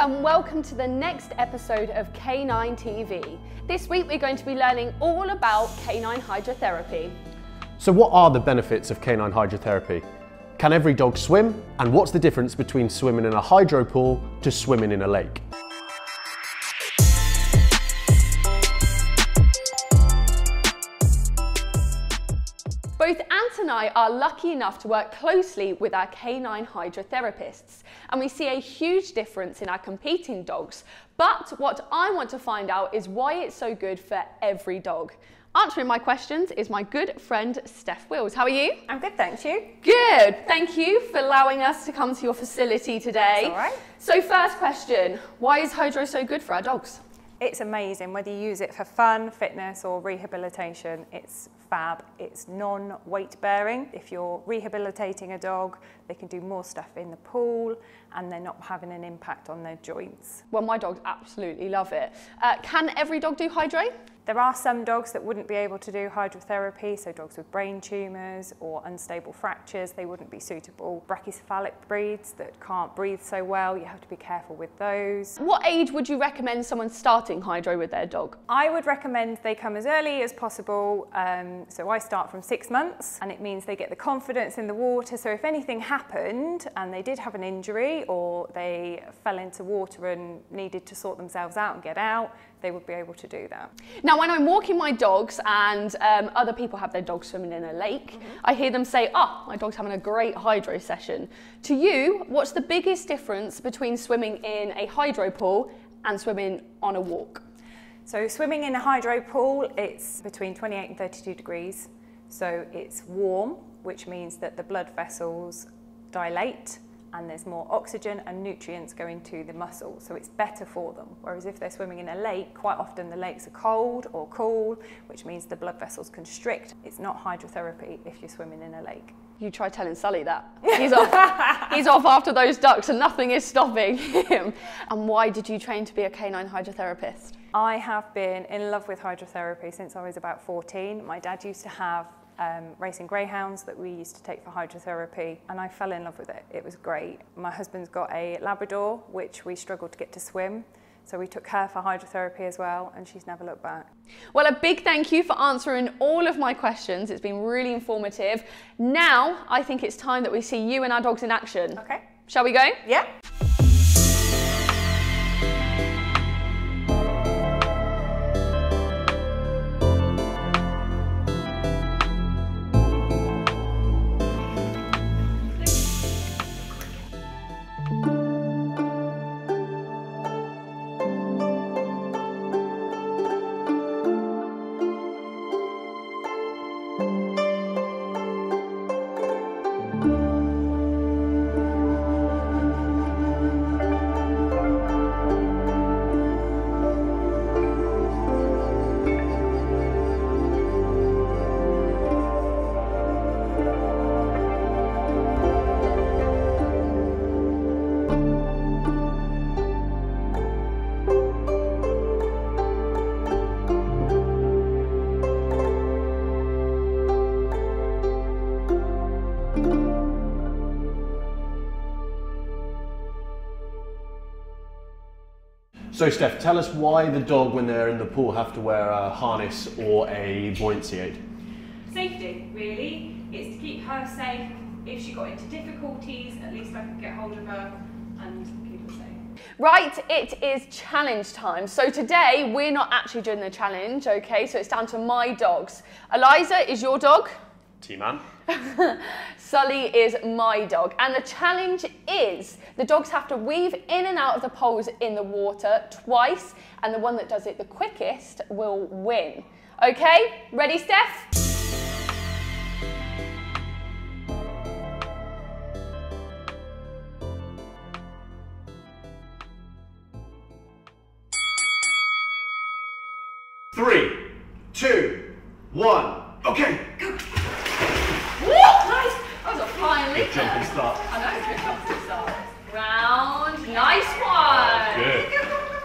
and welcome to the next episode of Canine TV. This week we're going to be learning all about canine hydrotherapy. So what are the benefits of canine hydrotherapy? Can every dog swim? And what's the difference between swimming in a hydro pool to swimming in a lake? Both Ant and I are lucky enough to work closely with our canine hydrotherapists, and we see a huge difference in our competing dogs. But what I want to find out is why it's so good for every dog. Answering my questions is my good friend Steph Wills. How are you? I'm good, thank you. Good. Thank you for allowing us to come to your facility today. That's all right. So first question, why is hydro so good for our dogs? It's amazing, whether you use it for fun, fitness or rehabilitation, it's fab. It's non-weight bearing. If you're rehabilitating a dog, they can do more stuff in the pool and they're not having an impact on their joints. Well, my dogs absolutely love it. Can every dog do hydro? There are some dogs that wouldn't be able to do hydrotherapy, so dogs with brain tumours or unstable fractures, they wouldn't be suitable. Brachycephalic breeds that can't breathe so well, you have to be careful with those. What age would you recommend someone starting hydro with their dog? I would recommend they come as early as possible. So I start from 6 months, and it means they get the confidence in the water. So if anything happened and they did have an injury or they fell into water and needed to sort themselves out and get out, they would be able to do that. Now, when I'm walking my dogs and other people have their dogs swimming in a lake, I hear them say, oh, my dog's having a great hydro session. To you, what's the biggest difference between swimming in a hydro pool and swimming on a walk? So swimming in a hydro pool, it's between 28 and 32 degrees. So it's warm, which means that the blood vessels dilate and there's more oxygen and nutrients going to the muscles, so it's better for them. Whereas if they're swimming in a lake, quite often the lakes are cold or cool, which means the blood vessels constrict. It's not hydrotherapy if you're swimming in a lake. You try telling Sully that. He's off. He's off after those ducks and nothing is stopping him. And why did you train to be a canine hydrotherapist? I have been in love with hydrotherapy since I was about 14. My dad used to have racing greyhounds that we used to take for hydrotherapy, and I fell in love with it. It was great. My husband's got a Labrador, which we struggled to get to swim, so we took her for hydrotherapy as well, and she's never looked back. Well, a big thank you for answering all of my questions. It's been really informative. Now, I think it's time that we see you and our dogs in action. Okay. Shall we go? Yeah. So Steph, tell us why the dog, when they're in the pool, have to wear a harness or a buoyancy aid? Safety, really. It's to keep her safe. If she got into difficulties, at least I could get hold of her and keep her safe. Right, it is challenge time. So today, we're not actually doing the challenge, okay? So it's down to my dogs. Eliza is your dog. T-Man. Sully is my dog. And the challenge is the dogs have to weave in and out of the poles in the water twice, and the one that does it the quickest will win. Okay, ready, Steph? Three, two, one, okay. Nice! That was a flying leap. Good jumping start. I know, good jumping start. Round, nice one. Good.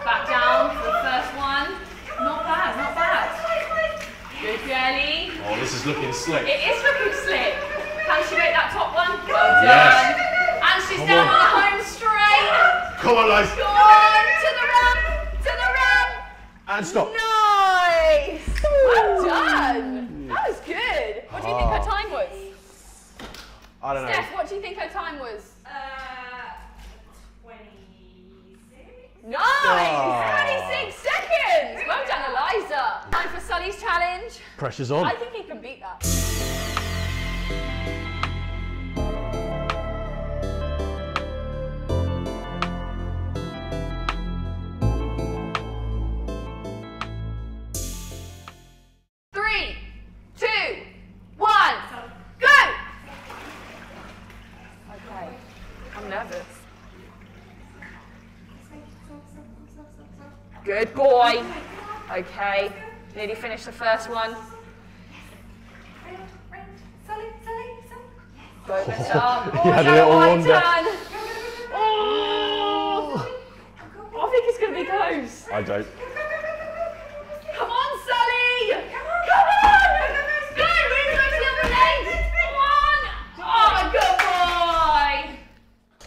Back down for the first one. Not bad, not bad. Good, Jelly. Oh, this is looking slick. It is looking slick. Can she make that top one? Well done. Yes. And she's down on the home straight. Come on, Liz. Go on. And stop. Nice! Well done! That was good. What do you think her time was? I don't know. Steph, what do you think her time was? 26. Nice! 26 seconds! Well done, Eliza. Time for Sully's challenge. Pressure's on. I think he can beat that. Good boy. Okay, nearly finished the first one. Go, Mister. You had a little wander. Oh, I think it's going to be close. I don't. Come on, Sully. Come on. Go, move on to the other leg. Come on. Oh, good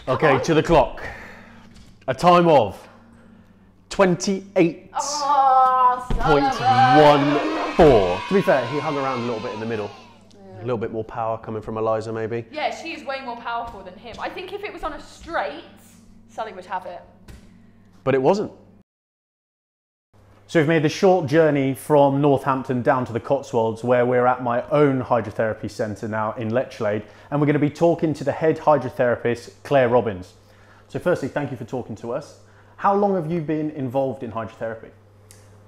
boy. Okay, to the clock. A time of 28.14. To be fair, he hung around a little bit in the middle. A little bit more power coming from Eliza, maybe. Yeah, she is way more powerful than him. I think if it was on a straight, Sully would have it. But it wasn't. So we've made the short journey from Northampton down to the Cotswolds, where we're at my own hydrotherapy centre now in Ashleigh, and we're going to be talking to the head hydrotherapist, Claire Robbins. So firstly, thank you for talking to us. How long have you been involved in hydrotherapy?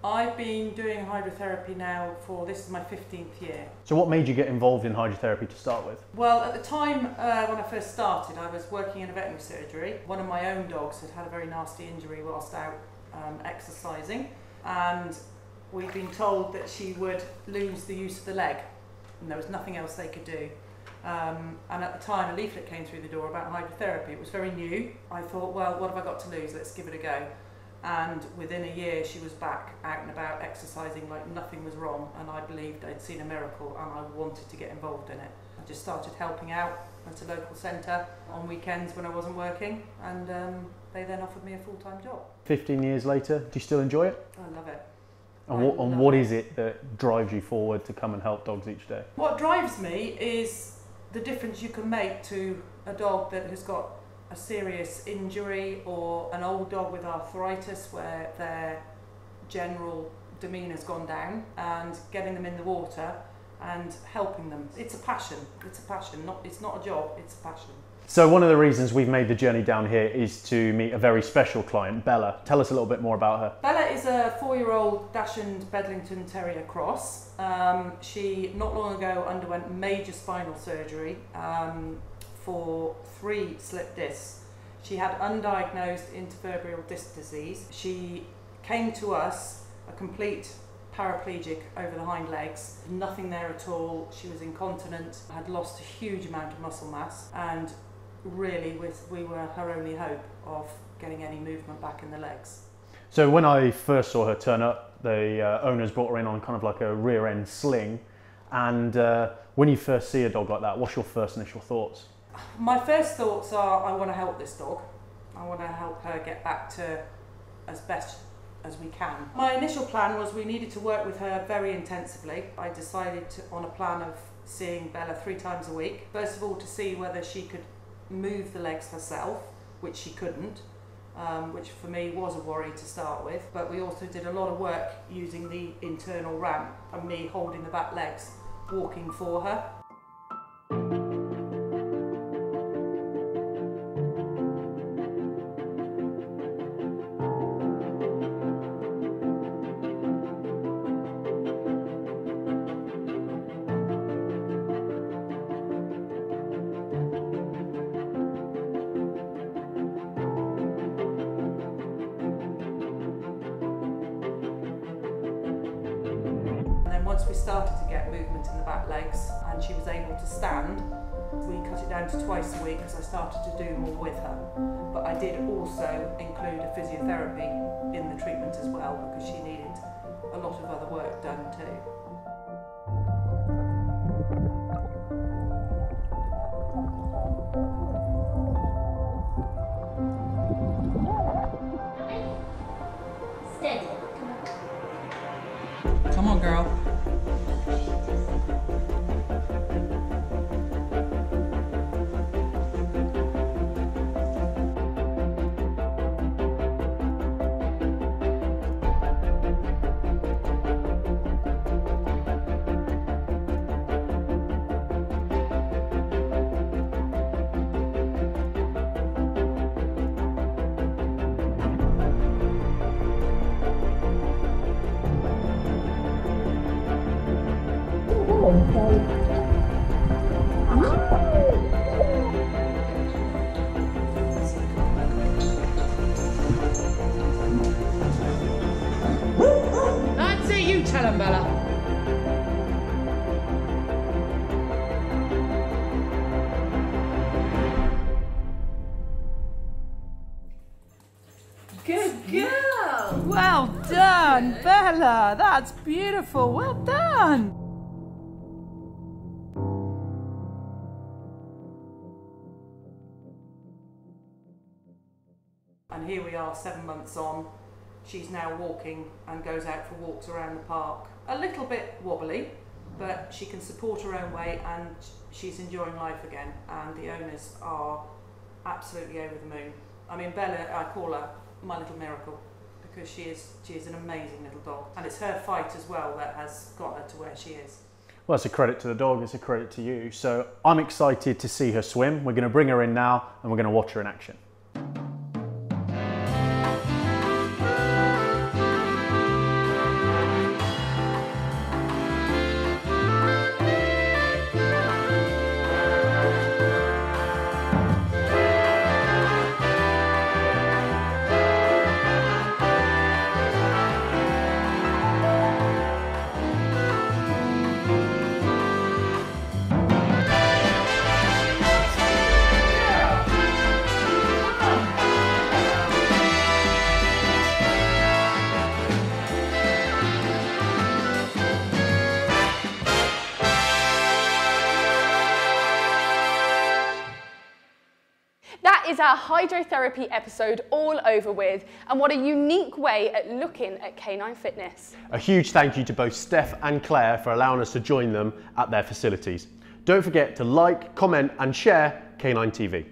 I've been doing hydrotherapy now this is my 15th year. So what made you get involved in hydrotherapy to start with? Well, at the time when I first started, I was working in a veterinary surgery. One of my own dogs had a very nasty injury whilst out exercising, and we'd been told that she would lose the use of the leg, and there was nothing else they could do. And at the time, a leaflet came through the door about hydrotherapy. It was very new. I thought, well, what have I got to lose? Let's give it a go. And within a year, she was back out and about exercising like nothing was wrong, and I believed I'd seen a miracle, and I wanted to get involved in it. I just started helping out at a local centre on weekends when I wasn't working, and they then offered me a full-time job. 15 years later, do you still enjoy it? I love it. And what is it that drives you forward to come and help dogs each day? What drives me is the difference you can make to a dog that has got a serious injury, or an old dog with arthritis where their general demeanour's gone down, and getting them in the water and helping them. It's a passion. It's a passion. It's not a job, it's a passion. So one of the reasons we've made the journey down here is to meet a very special client, Bella. Tell us a little bit more about her. Bella is a 4-year-old Dachshund Bedlington Terrier cross. She not long ago underwent major spinal surgery for 3 slip discs. She had undiagnosed intervertebral disc disease. She came to us a complete paraplegic over the hind legs, nothing there at all. She was incontinent, had lost a huge amount of muscle mass, and really we were her only hope of getting any movement back in the legs. So when I first saw her turn up, the owners brought her in on kind of like a rear end sling, and when you first see a dog like that, what's your first initial thoughts? My first thoughts are, I want to help this dog. I want to help her get back to as best as we can. My initial plan was we needed to work with her very intensively. I decided on a plan of seeing Bella 3 times a week. First of all, to see whether she could move the legs herself, which she couldn't, which for me was a worry to start with. But we also did a lot of work using the internal ramp and me holding the back legs, walking for her. Once we started to get movement in the back legs and she was able to stand, we cut it down to twice a week because I started to do more with her. But I did also include a physiotherapy in the treatment as well, because she needed a lot of other work done too. That's it, you tell him, Bella. Good girl. Well done, Bella. That's beautiful. Well done. And here we are 7 months on. She's now walking and goes out for walks around the park. A little bit wobbly, but she can support her own weight and she's enjoying life again. And the owners are absolutely over the moon. I mean, Bella, I call her my little miracle because she is an amazing little dog. And it's her fight as well that has got her to where she is. Well, it's a credit to the dog, it's a credit to you. So I'm excited to see her swim. We're going to bring her in now and we're going to watch her in action. That is our hydrotherapy episode all over with, and what a unique way at looking at canine fitness. A huge thank you to both Steph and Claire for allowing us to join them at their facilities. Don't forget to like, comment and share Canine TV.